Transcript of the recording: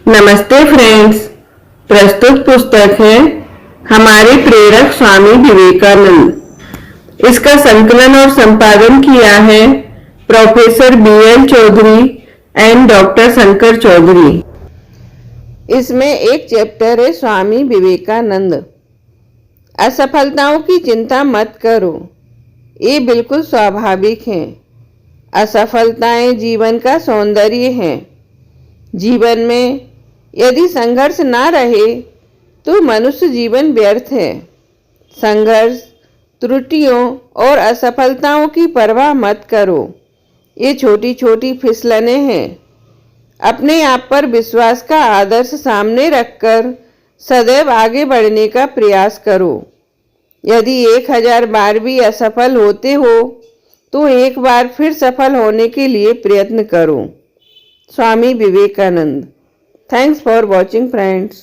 नमस्ते फ्रेंड्स। प्रस्तुत पुस्तक है हमारे प्रेरक स्वामी विवेकानंद। इसका संकलन और संपादन किया है professor BL Chaudhary and doctor Shankar Chaudhary. इसमें एक चैप्टर है स्वामी विवेकानंद। असफलताओं की चिंता मत करो, ये बिल्कुल स्वाभाविक है। असफलताएं जीवन का सौंदर्य है। जीवन में यदि संघर्ष ना रहे तो मनुष्य जीवन व्यर्थ है। संघर्ष, त्रुटियों और असफलताओं की परवाह मत करो, ये छोटी छोटी फिसलनें हैं। अपने आप पर विश्वास का आदर्श सामने रखकर सदैव आगे बढ़ने का प्रयास करो। यदि 1000 बार भी असफल होते हो तो एक बार फिर सफल होने के लिए प्रयत्न करो। Swami Vivekananda. Thanks for watching, friends.